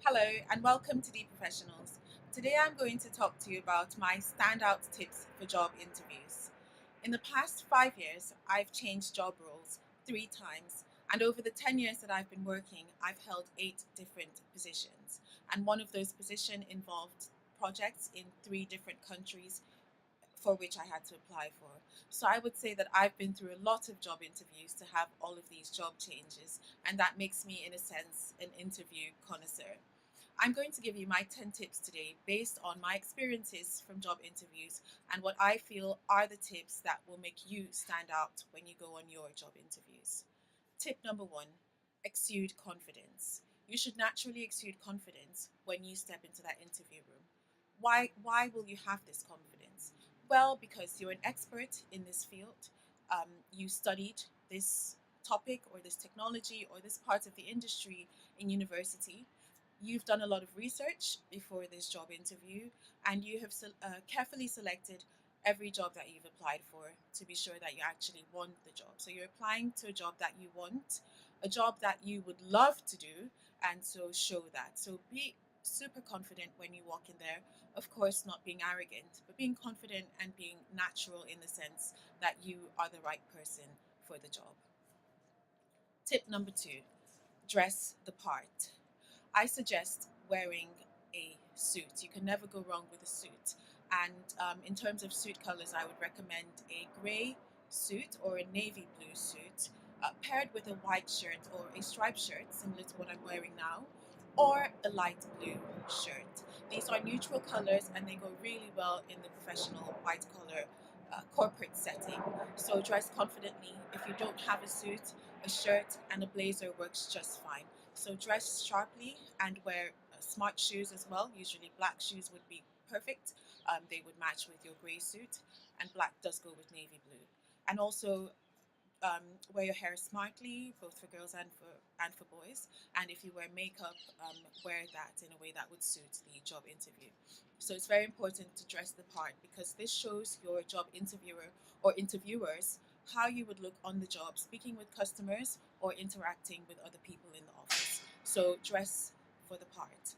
Hello and welcome to The Professionals. Today I'm going to talk to you about my standout tips for job interviews. In the past 5 years, I've changed job roles 3 times, and over the 10 years that I've been working, I've held 8 different positions. And one of those positions involved projects in 3 different countries for which I had to apply for. So I would say that I've been through a lot of job interviews to have all of these job changes, and that makes me, in a sense, an interview connoisseur. I'm going to give you my 10 tips today based on my experiences from job interviews and what I feel are the tips that will make you stand out when you go on your job interviews. Tip number 1: exude confidence. You should naturally exude confidence when you step into that interview room. Why will you have this confidence? Well, because you're an expert in this field, you studied this topic or this technology or this part of the industry in university. You've done a lot of research before this job interview, and you have carefully selected every job that you've applied for to be sure that you actually want the job. So you're applying to a job that you want, a job that you would love to do, and so show that. So be super confident when you walk in there. Of course, not being arrogant, but being confident and being natural in the sense that you are the right person for the job. Tip number 2: dress the part. I suggest wearing a suit. You can never go wrong with a suit. And in terms of suit colors, I would recommend a grey suit or a navy blue suit paired with a white shirt or a striped shirt, similar to what I'm wearing now, or a light blue shirt. These are neutral colors and they go really well in the professional white collar corporate setting. So dress confidently. If you don't have a suit, a shirt and a blazer works just fine. So dress sharply and wear smart shoes as well. Usually black shoes would be perfect. They would match with your grey suit, and black does go with navy blue. And also wear your hair smartly, both for girls and for boys. And if you wear makeup, wear that in a way that would suit the job interview. So it's very important to dress the part because this shows your job interviewer or interviewers how you would look on the job, speaking with customers or interacting with other people in the office. So dress for the part.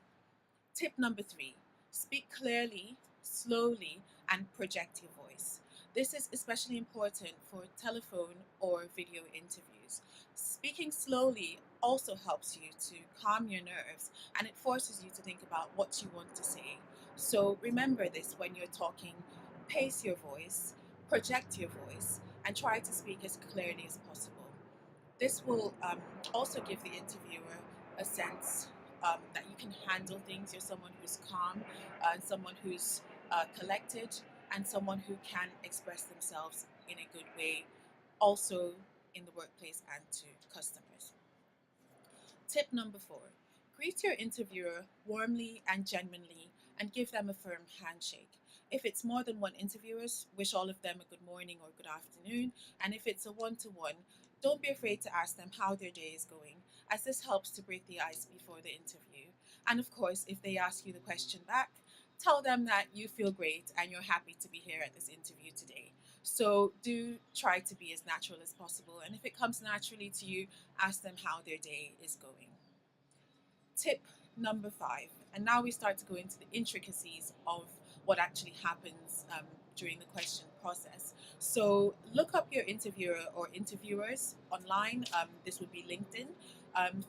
Tip number 3: speak clearly, slowly, and project your voice. This is especially important for telephone or video interviews. Speaking slowly also helps you to calm your nerves and it forces you to think about what you want to say. So remember this when you're talking: pace your voice, project your voice, and try to speak as clearly as possible. This will also give the interviewer a sense that you can handle things. You're someone who's calm, and someone who's collected, and someone who can express themselves in a good way, also in the workplace and to customers. Tip number 4: greet your interviewer warmly and genuinely and give them a firm handshake. If it's more than one interviewers, wish all of them a good morning or good afternoon. And if it's a one to one, don't be afraid to ask them how their day is going, as this helps to break the ice before the interview. And of course, if they ask you the question back, tell them that you feel great and you're happy to be here at this interview today. So do try to be as natural as possible. And if it comes naturally to you, ask them how their day is going. Tip number 5, and now we start to go into the intricacies of what actually happens during the question process. So look up your interviewer or interviewers online. This would be LinkedIn.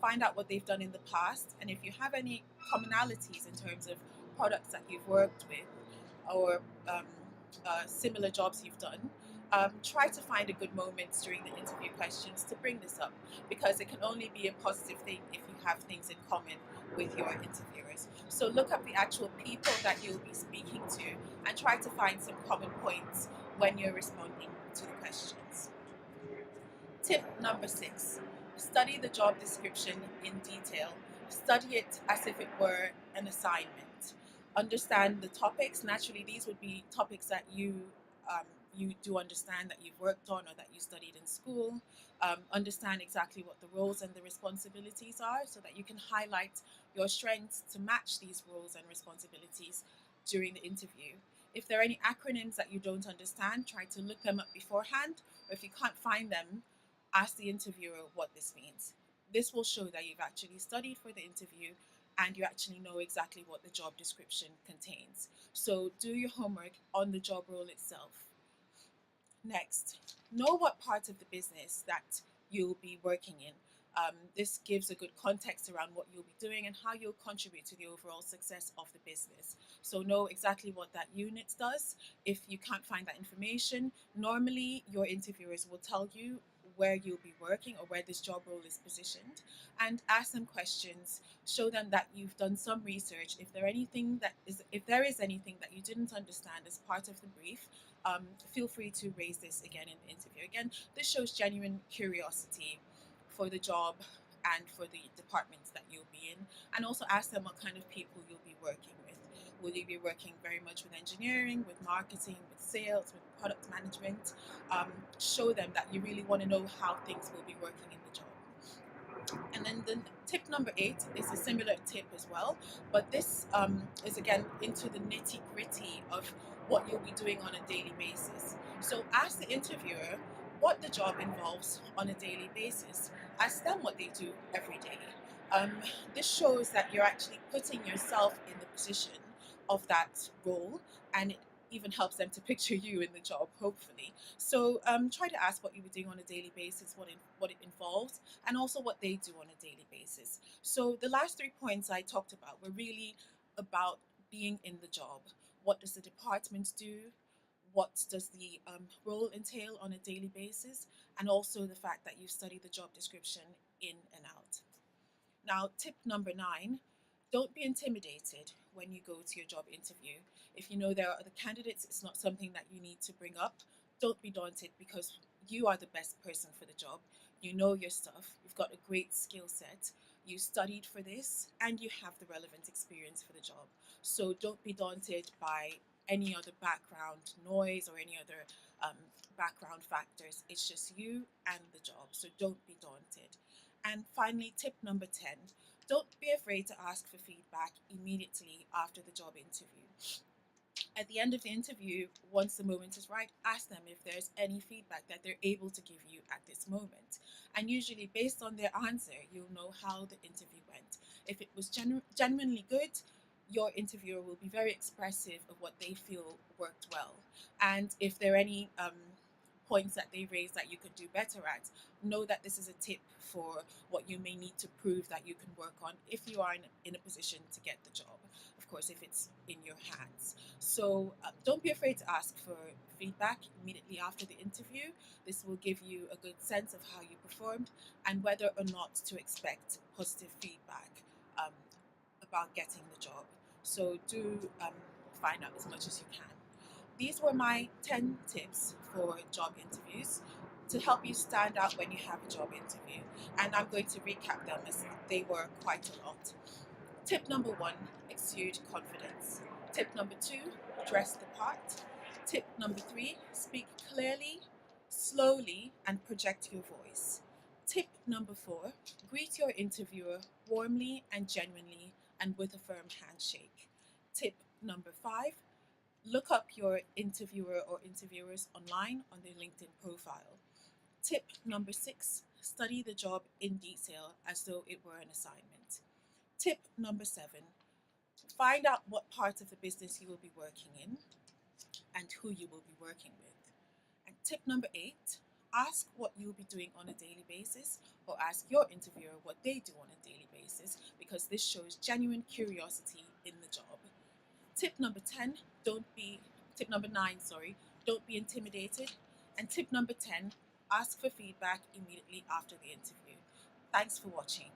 Find out what they've done in the past, and if you have any commonalities in terms of products that you've worked with or similar jobs you've done, try to find a good moment during the interview questions to bring this up because it can only be a positive thing if you have things in common with your interviewers. So look up the actual people that you'll be speaking to and try to find some common points when you're responding to the questions. Tip number 6: study the job description in detail. Study it as if it were an assignment. Understand the topics. Naturally, these would be topics that you do understand, that you've worked on or that you studied in school. Understand exactly what the roles and the responsibilities are so that you can highlight your strengths to match these roles and responsibilities during the interview. If there are any acronyms that you don't understand, try to look them up beforehand, or if you can't find them, ask the interviewer what this means. This will show that you've actually studied for the interview and you actually know exactly what the job description contains. So do your homework on the job role itself. Next, know what part of the business that you'll be working in. This gives a good context around what you'll be doing and how you'll contribute to the overall success of the business. So, know exactly what that unit does. If you can't find that information, normally your interviewers will tell you where you'll be working or where this job role is positioned, and ask them questions. Show them that you've done some research. If there is anything that you didn't understand as part of the brief, feel free to raise this again in the interview. Again, this shows genuine curiosity for the job and for the departments that you'll be in, and also ask them what kind of people you'll be working with. Will you be working very much with engineering, with marketing, with sales, with product management? Show them that you really want to know how things will be working in the job. And then the tip number 8 is a similar tip as well, but this is again into the nitty gritty of what you'll be doing on a daily basis. So ask the interviewer what the job involves on a daily basis. Ask them what they do every day. Um, this shows that you're actually putting yourself in the position of that role, and it even helps them to picture you in the job, hopefully. So try to ask what you were doing on a daily basis, what it involves, and also what they do on a daily basis. So the last 3 points I talked about were really about being in the job. What does the department do? What does the role entail on a daily basis? And also the fact that you've studied the job description in and out. Now, tip number 9, don't be intimidated when you go to your job interview. If you know there are other candidates, it's not something that you need to bring up. Don't be daunted because you are the best person for the job. You know your stuff, you've got a great skill set, you studied for this, and you have the relevant experience for the job. So don't be daunted by any other background noise or any other um, background factors. It's just you and the job. So don't be daunted. And finally, tip number 10, don't be afraid to ask for feedback immediately after the job interview. At the end of the interview, once the moment is right, ask them if there's any feedback that they're able to give you at this moment. And usually, based on their answer, you'll know how the interview went. If it was genuinely good, your interviewer will be very expressive of what they feel worked well. And if there are any points that they raise that you could do better at, know that this is a tip for what you may need to prove that you can work on if you are in a position to get the job. Of course, if it's in your hands. So don't be afraid to ask for feedback immediately after the interview. This will give you a good sense of how you performed and whether or not to expect positive feedback um, about getting the job. So do find out as much as you can. These were my 10 tips for job interviews to help you stand out when you have a job interview. And I'm going to recap them as they were quite a lot. Tip number 1, exude confidence. Tip number 2, dress the part. Tip number 3, speak clearly, slowly, and project your voice. Tip number 4, greet your interviewer warmly and genuinely and with a firm handshake. Tip number 5, look up your interviewer or interviewers online on their LinkedIn profile. Tip number 6, study the job in detail as though it were an assignment. Tip number 7, find out what part of the business you will be working in and who you will be working with. And tip number 8, ask what you'll be doing on a daily basis, or ask your interviewer what they do on a daily basis, because this shows genuine curiosity in the job. Tip number 10, tip number 9, don't be intimidated. And tip number 10, ask for feedback immediately after the interview. Thanks for watching.